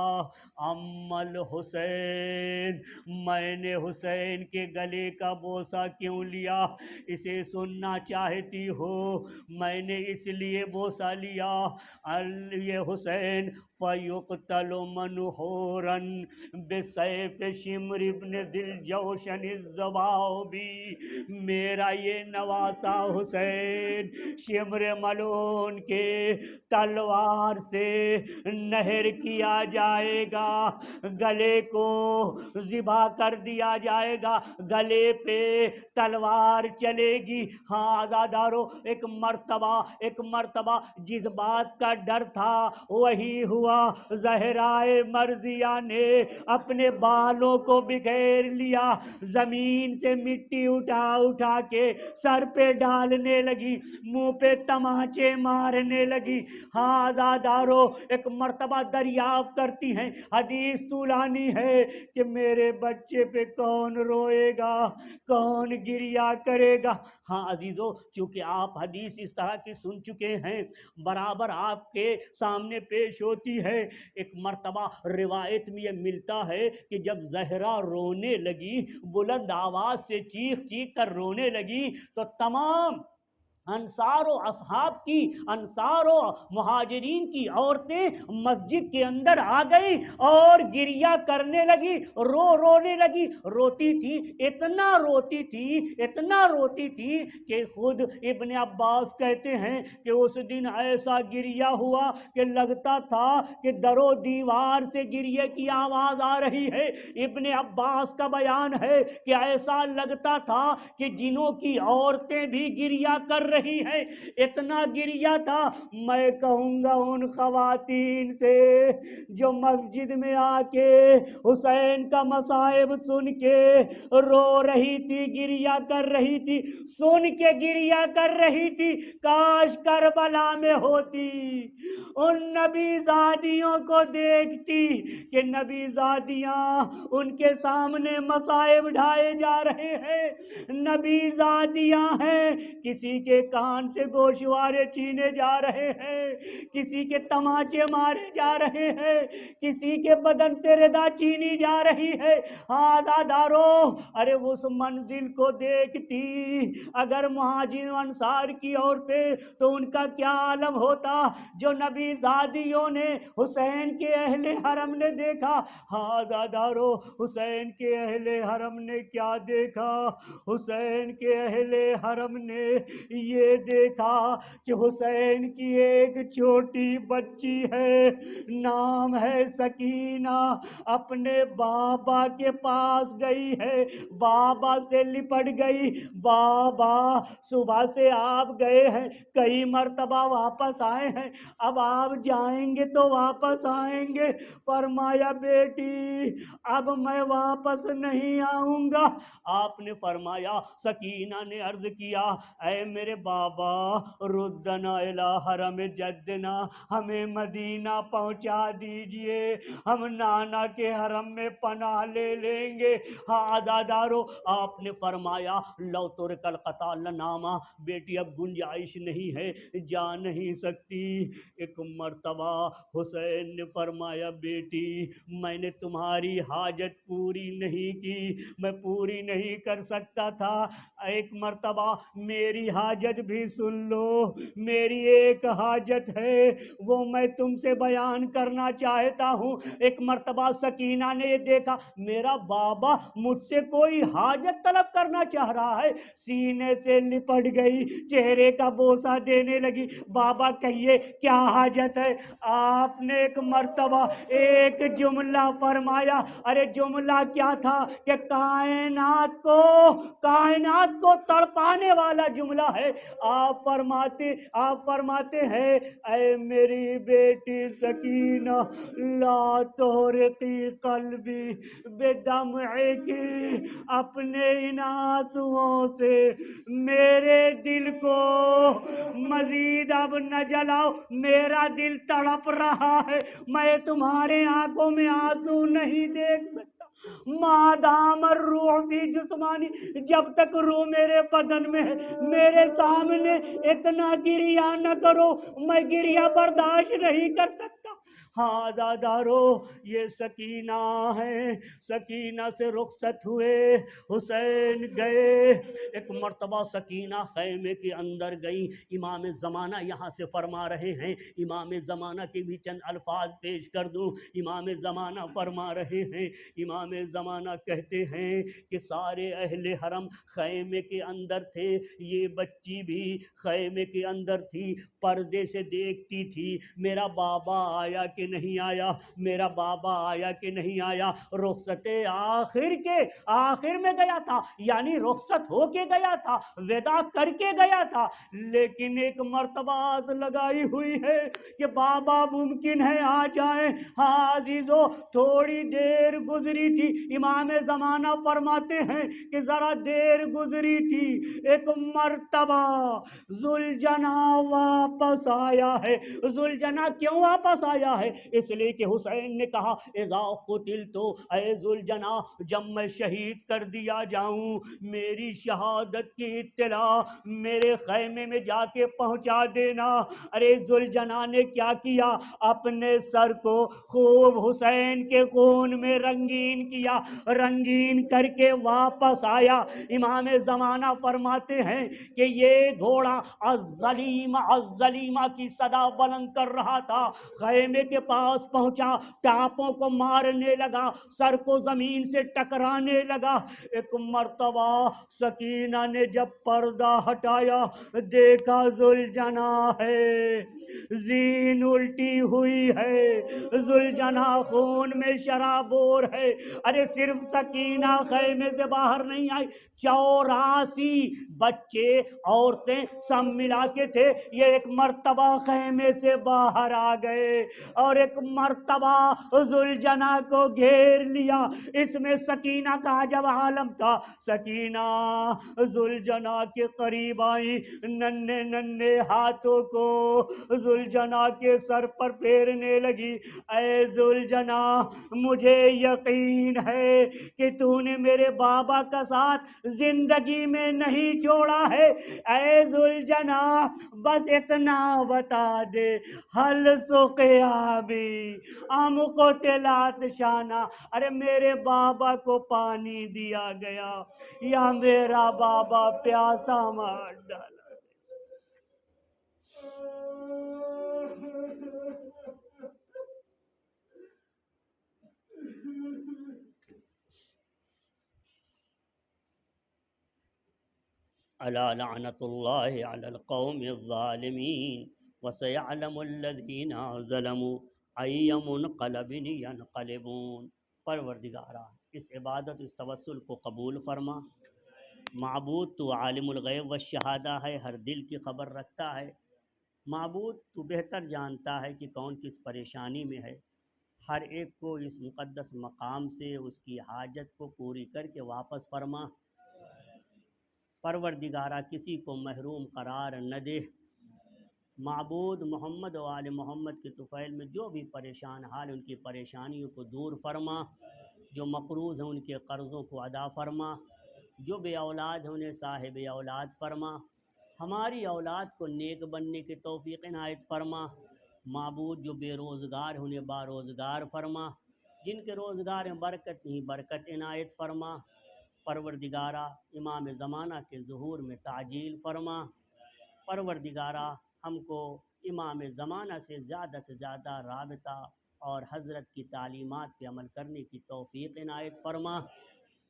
اما الحسین حسین میں نے حسین کے گلے کا بوسہ کیوں لیا؟ اسے سننا چاہتی ہو؟ میں نے اس لیے بوسہ لیا یہ حسین فیقتل منحورا بسیف شمر ابن ذی الجوشن الذبابی، میرا یہ نواسا حسین شمر ملعون کے تلوار سے نہر کیا جائے گا، گلے کو ذبح کر دیا جائے گا، گلے پہ تلوار چلے گی۔ ہاں آزادارو، ایک مرتبہ جس بات کا ڈر تھا وہی ہوا۔ زہرائے مرضیہ نے اپنے بالوں کو بکھیر لیا، زمین سے مٹی اٹھا کے سر پہ ڈالنے لگی، منہ پہ تماچے مارنے لگی۔ ہاں آزادارو، ایک مرتبہ دریافت کرتی ہیں، حدیث طولانی ہے کہ میرے بچے پہ کون روئے گا، کون گریا کرے گا۔ ہاں عزیزو، چونکہ آپ حدیث اس طرح کی سن چکے ہیں، برابر آپ کے سامنے پیش ہوتی ہے۔ ایک مرتبہ روایت میں یہ ملتا ہے کہ جب زہرا رونے لگی، بلند آواز سے چیخ کر رونے لگی، تو تمام انصار و اصحاب کی، انصار و مہاجرین کی عورتیں مسجد کے اندر آ گئی اور گریہ کرنے لگی، رونے لگی۔ روتی تھی، اتنا روتی تھی کہ خود ابن عباس کہتے ہیں کہ اس دن ایسا گریہ ہوا کہ لگتا تھا کہ در و دیوار سے گریہ کی آواز آ رہی ہے۔ ابن عباس کا بیان ہے کہ ایسا لگتا تھا کہ جنوں کی عورتیں بھی گریہ کر رہی ہیں، اتنا گریہ تھا۔ میں کہوں گا ان خواتین سے جو مسجد میں آ کے حسین کا مصائب سن کے رو رہی تھی، گریہ کر رہی تھی، سن کے گریہ کر رہی تھی، کاش کربلا میں ہوتی، ان نبی زادیوں کو دیکھتی کہ نبی زادیاں ان کے سامنے مصائب ڈھائے جا رہے ہیں، نبی زادیاں ہیں، کسی کے کان سے گوشوارے چھینے جا رہے ہیں، کسی کے تماچے مارے جا رہے ہیں، کسی کے بدن سے ردا چھینی جا رہی ہے۔ آزادارو، ارے اس منزل کو دیکھتی اگر مہاجر و انصار کی عورتیں، تو ان کا کیا عالم ہوتا جو نبی زادیوں نے، حسین کے اہل حرم نے دیکھا۔ آزادارو، حسین کے اہل حرم نے کیا دیکھا؟ حسین کے اہل حرم نے یہ دیکھا کہ حسین کی ایک چھوٹی بچی ہے، نام ہے سکینہ، اپنے بابا کے پاس گئی ہے، بابا سے لپٹ گئی۔ بابا صبح سے آپ گئے ہیں، کئی مرتبہ واپس آئے ہیں، اب آپ جائیں گے تو واپس آئیں گے۔ فرمایا بیٹی اب میں واپس نہیں آؤں گا۔ آپ نے فرمایا، سکینہ نے عرض کیا، اے میرے بابا ردنا الی حرم جدنا، ہمیں مدینہ پہنچا دیجئے، ہم نانا کے حرم میں پناہ لے لیں گے۔ ہاں عزادارو، آپ نے فرمایا لو ترک القطع لناما، بیٹی اب گنجائش نہیں ہے، جا نہیں سکتی۔ ایک مرتبہ حسین نے فرمایا، بیٹی میں نے تمہاری حاجت پوری نہیں کی، میں پوری نہیں کر سکتا تھا، ایک مرتبہ میری حاجت بھی سن لو، میری ایک حاجت ہے وہ میں تم سے بیان کرنا چاہتا ہوں۔ ایک مرتبہ سکینہ نے یہ دیکھا میرا بابا مجھ سے کوئی حاجت طلب کرنا چاہ رہا ہے، سینے سے لپٹ گئی، چہرے کا بوسہ دینے لگی، بابا کہیے کیا حاجت ہے؟ آپ نے ایک مرتبہ ایک جملہ فرمایا، ارے جملہ کیا تھا کہ کائنات کو تڑپانے والا جملہ ہے۔ آپ فرماتے ہیں، اے میری بیٹی سکینہ لا تحرقی قلبی بدمعکی، اپنے ان آنسوؤں سے میرے دل کو مزید اب نہ جلاؤ، میرا دل تڑپ رہا ہے، میں تمہارے آنکھوں میں آنسو نہیں دیکھ سکتا۔ مادام الروح فی جسمانی، جب تک روح میرے بدن میں ہے، میرے سامنے اتنا گریہ نہ کرو، میں گریہ برداشت نہیں کر سکتا۔ ہاں عزادارو یہ سکینہ ہے، سکینہ سے رخصت ہوئے، حسین گئے۔ ایک مرتبہ سکینہ خیمے کے اندر گئی، امام زمانہ یہاں سے فرما رہے ہیں، امام زمانہ کے بھی چند الفاظ پیش کر دوں۔ امام زمانہ فرما رہے ہیں، امام زمانہ کہتے ہیں کہ سارے اہل حرم خیمے کے اندر تھے، یہ بچی بھی خیمے کے اندر تھی، پردے سے دیکھتی تھی میرا بابا آیا کہ نہیں آیا، میرا بابا آیا کہ نہیں آیا۔ رخصت آخر کے آخر میں گیا تھا، یعنی رخصت ہو کے گیا تھا، وداع کر کے گیا تھا، لیکن ایک مرتبہ آس لگائی ہوئی ہے کہ بابا ممکن ہے آ جائیں۔ ہاں عزیزو، تھوڑی دیر گزری تھی، امام زمانہ فرماتے ہیں کہ ذرا دیر گزری تھی، ایک مرتبہ ذوالجناح واپس آیا ہے۔ ذوالجناح کیوں واپس آیا ہے؟ اس لیے کہ حسین نے کہا اذا قتلت، اے ذوالجناح جب میں شہید کر دیا جاؤں، میری شہادت کی اطلاع میرے خیمے میں جا کے پہنچا دینا۔ ارے ذوالجناح نے کیا کیا؟ اپنے سر کو خوب حسین کے خون میں رنگین کیا، رنگین کر کے واپس آیا۔ امام زمانہ فرماتے ہیں کہ یہ گھوڑا الظلیم الظلیمہ کی صدا بلند کر رہا تھا، خیمے کے پاس پہنچا، ٹاپوں کو مارنے لگا، سر کو زمین سے ٹکرانے لگا۔ ایک مرتبہ سکینہ نے جب پردہ ہٹایا، دیکھا ذوالجناح ہے، زین الٹی ہوئی ہے، ذوالجناح خون میں شرابور ہے۔ ارے صرف سکینہ خیمے سے باہر نہیں آئی، 84 بچے عورتیں سب ملا کے تھے، یہ ایک مرتبہ خیمے سے باہر آ گئے اور ایک مرتبہ ذوالجناح کو گھیر لیا۔ اس میں سکینہ کا عجب عالم تھا، سکینہ ذوالجناح کے قریب آئی، ننھے ننھے ہاتھوں کو ذوالجناح کے سر پر پھیرنے لگی۔ اے ذوالجناح، مجھے یقین ہے کہ تو نے میرے بابا کا ساتھ زندگی میں نہیں چھوڑا ہے۔ اے ذوالجناح بس اتنا بتا دے، حل سقیابی ام قتلات شانہ، ارے میرے بابا کو پانی دیا گیا یا میرا بابا پیاسا مار ڈالا۔ الا لعنت اللہ علی القوم الظالمین وسیعلم الذین ظلموا ای منقلب ینقلبون۔ پروردگارا اس عبادت اس توسل کو قبول فرما۔ معبود تو عالم الغیب والشہادہ ہے، ہر دل کی خبر رکھتا ہے۔ معبود تو بہتر جانتا ہے کہ کون کس پریشانی میں ہے، ہر ایک کو اس مقدس مقام سے اس کی حاجت کو پوری کر کے واپس فرما۔ پروردگارہ کسی کو محروم قرار نہ دے۔ معبود محمد و آل محمد کے طفیل میں جو بھی پریشان حال ان کی پریشانیوں کو دور فرما، جو مقروض ہیں ان کے قرضوں کو ادا فرما، جو بے اولاد ہیں انہیں صاحب اولاد فرما، ہماری اولاد کو نیک بننے کی توفیق عنایت فرما۔ معبود جو بے روزگار ہیں انہیں باروزگار فرما، جن کے روزگار میں برکت نہیں برکت عنایت فرما۔ پروردگارہ امام زمانہ کے ظہور میں تعجیل فرما۔ پروردگارہ ہم کو امام زمانہ سے زیادہ رابطہ اور حضرت کی تعلیمات پہ عمل کرنے کی توفیق عنایت فرما۔